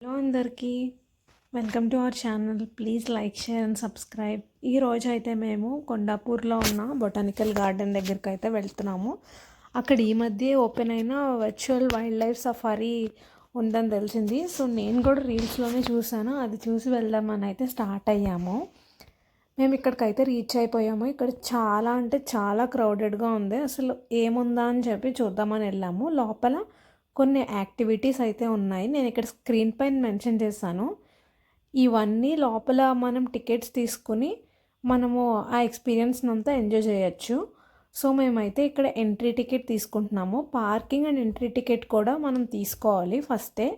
Hello అందరికీ, welcome to our channel. Please like, share and subscribe. ఈరోజు అయితే మేము కొండాపూర్లో ఉన్న బొటానికల్ గార్డెన్ దగ్గరికి అయితే వెళ్తున్నాము. అక్కడ ఈ మధ్య ఓపెన్ అయిన వర్చువల్ వైల్డ్ లైఫ్ సఫారీ ఉందని తెలిసింది. సో నేను కూడా రీల్స్లోనే చూసాను, అది చూసి వెళ్దామని అయితే స్టార్ట్ అయ్యాము. మేము ఇక్కడికైతే రీచ్ అయిపోయాము. ఇక్కడ చాలా అంటే చాలా క్రౌడెడ్గా ఉంది. అసలు ఏముందా అని చెప్పి చూద్దామని వెళ్ళాము. లోపల కొన్ని యాక్టివిటీస్ అయితే ఉన్నాయి. నేను ఇక్కడ స్క్రీన్ పైన మెన్షన్ చేశాను. ఇవన్నీ లోపల మనం టికెట్స్ తీసుకుని మనము ఆ ఎక్స్పీరియన్స్ని అంతా ఎంజాయ్ చేయొచ్చు. సో మేమైతే ఇక్కడ ఎంట్రీ టికెట్ తీసుకుంటున్నాము. పార్కింగ్ అండ్ ఎంట్రీ టికెట్ కూడా మనం తీసుకోవాలి ఫస్టే.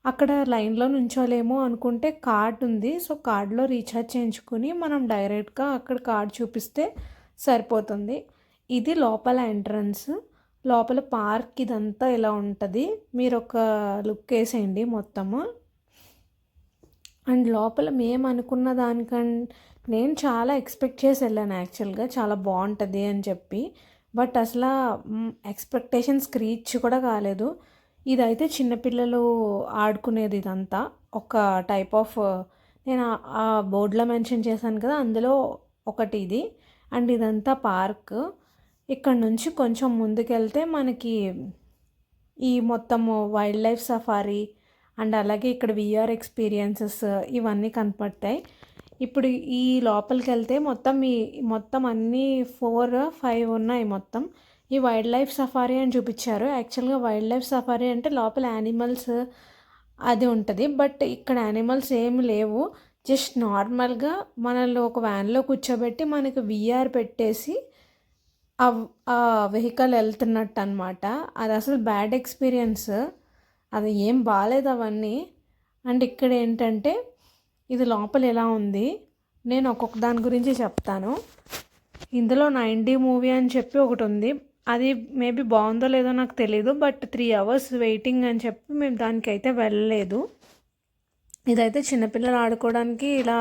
అక్కడ లైన్లో నుంచోలేమో అనుకుంటే కార్డ్ ఉంది. సో కార్డులో రీఛార్జ్ చేయించుకుని మనం డైరెక్ట్గా అక్కడ కార్డ్ చూపిస్తే సరిపోతుంది. ఇది లోపల ఎంట్రన్స్. లోపల పార్క్ ఇదంతా ఇలా ఉంటుంది. మీరు ఒక లుక్ వేసేయండి మొత్తము. అండ్ లోపల మేము అనుకున్న దానికంటే నేను చాలా ఎక్స్పెక్ట్ చేసి వెళ్ళాను యాక్చువల్గా, చాలా బాగుంటుంది అని చెప్పి. బట్ అసలు ఎక్స్పెక్టేషన్స్ రీచ్ కూడా కాలేదు. ఇదైతే చిన్నపిల్లలు ఆడుకునేది. ఇదంతా ఒక టైప్ ఆఫ్, నేను ఆ బోర్డులో మెన్షన్ చేశాను కదా, అందులో ఒకటి ఇది. అండ్ ఇదంతా పార్క్. ఇక్కడ నుంచి కొంచెం ముందుకెళ్తే మనకి ఈ మొత్తము వైల్డ్ లైఫ్ సఫారీ అండ్ అలాగే ఇక్కడ విఆర్ ఎక్స్పీరియన్సెస్ ఇవన్నీ కనపడతాయి. ఇప్పుడు ఈ లోపలికి వెళ్తే మొత్తం అన్నీ 4-5 ఉన్నాయి మొత్తం. ఈ వైల్డ్ లైఫ్ సఫారీ అని చూపించారు. యాక్చువల్గా వైల్డ్ లైఫ్ సఫారీ అంటే లోపల యానిమల్స్ అది ఉంటుంది. బట్ ఇక్కడ యానిమల్స్ ఏమి లేవు. జస్ట్ నార్మల్గా మనల్ని ఒక వ్యాన్లో కూర్చోబెట్టి మనకి విఆర్ పెట్టేసి ఆ వెహికల్ వెళ్తున్నట్టు అనమాట. అది అసలు బ్యాడ్ ఎక్స్పీరియన్స్, అది ఏం బాగాలేదు అవన్నీ. అండ్ ఇక్కడ ఏంటంటే ఇది లోపల ఎలా ఉంది, నేను ఒక్కొక్క దాని గురించి చెప్తాను. ఇందులో 9D మూవీ అని చెప్పి ఒకటి ఉంది. అది మేబీ బాగుందో లేదో నాకు తెలీదు. బట్ 3 hours వెయిటింగ్ అని చెప్పి మేము దానికైతే వెళ్ళలేదు. ఇదైతే చిన్నపిల్లలు ఆడుకోవడానికి ఇలా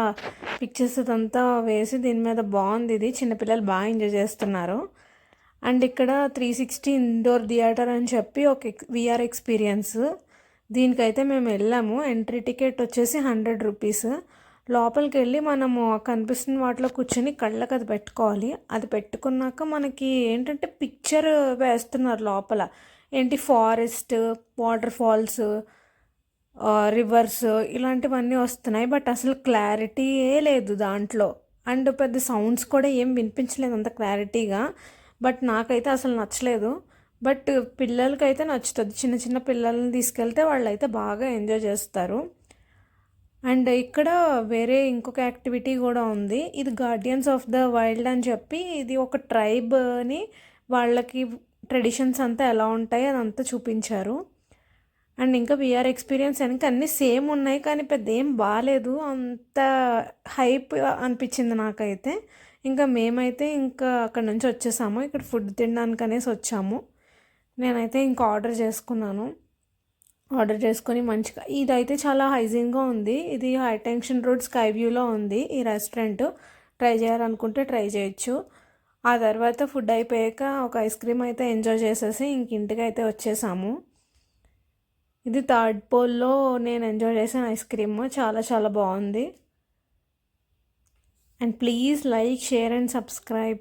పిక్చర్స్ ఇదంతా వేసి దీని మీద బాగుంది. ఇది చిన్నపిల్లలు బాగా ఎంజాయ్ చేస్తున్నారు. అండ్ ఇక్కడ 360 ఇండోర్ థియేటర్ అని చెప్పి ఒక విఆర్ ఎక్స్పీరియన్స్, దీనికైతే మేము వెళ్ళాము. ఎంట్రీ టికెట్ వచ్చేసి 100 రూపీస్. లోపలికి వెళ్ళి మనము కనిపిస్తున్న వాటిలో కూర్చొని కళ్ళకి అది పెట్టుకోవాలి. అది పెట్టుకున్నాక మనకి ఏంటంటే పిక్చర్ వేస్తున్నారు లోపల. ఏంటి ఫారెస్ట్, వాటర్ ఫాల్స్, రివర్స్ ఇలాంటివన్నీ వస్తున్నాయి. బట్ అసలు క్లారిటీయే లేదు దాంట్లో. అండ్ పెద్ద సౌండ్స్ కూడా ఏం వినిపించలేదు అంత క్లారిటీగా. బట్ నాకైతే అసలు నచ్చలేదు. బట్ పిల్లలకైతే నచ్చుతుంది. చిన్న చిన్న పిల్లల్ని తీసుకెళ్తే వాళ్ళు అయితే బాగా ఎంజాయ్ చేస్తారు. అండ్ ఇక్కడ వేరే ఇంకొక యాక్టివిటీ కూడా ఉంది. ఇది గార్డియన్స్ ఆఫ్ ద వైల్డ్ అని చెప్పి, ఇది ఒక ట్రైబ్ని వాళ్ళకి ట్రెడిషన్స్ అంతా ఎలా ఉంటాయి అదంతా చూపించారు. అండ్ ఇంకా విఆర్ ఎక్స్పీరియన్స్ వెనక అన్నీ సేమ్ ఉన్నాయి, కానీ పెద్ద ఏం బాగాలేదు, అంత హైప్ అనిపించింది నాకైతే. ఇంకా మేమైతే ఇంకా అక్కడ నుంచి వచ్చేసాము. ఇక్కడ ఫుడ్ తినడానికి అనేసి వచ్చాము. నేనైతే ఇంకా ఆర్డర్ చేసుకొని మంచిగా, ఇదైతే చాలా హైజీన్గా ఉంది. ఇది హైటెన్షన్ రోడ్ స్కై వ్యూలో ఉంది ఈ రెస్టారెంట్. ట్రై చేయాలనుకుంటే ట్రై చేయొచ్చు. ఆ తర్వాత ఫుడ్ అయిపోయాక ఒక ఐస్ క్రీమ్ అయితే ఎంజాయ్ చేసేసి ఇంక ఇంటికి అయితే వచ్చేసాము. ఇది థర్డ్ పోల్లో నేను ఎంజాయ్ చేసిన ఐస్ క్రీమ్, చాలా చాలా బాగుంది. And please like, share and subscribe.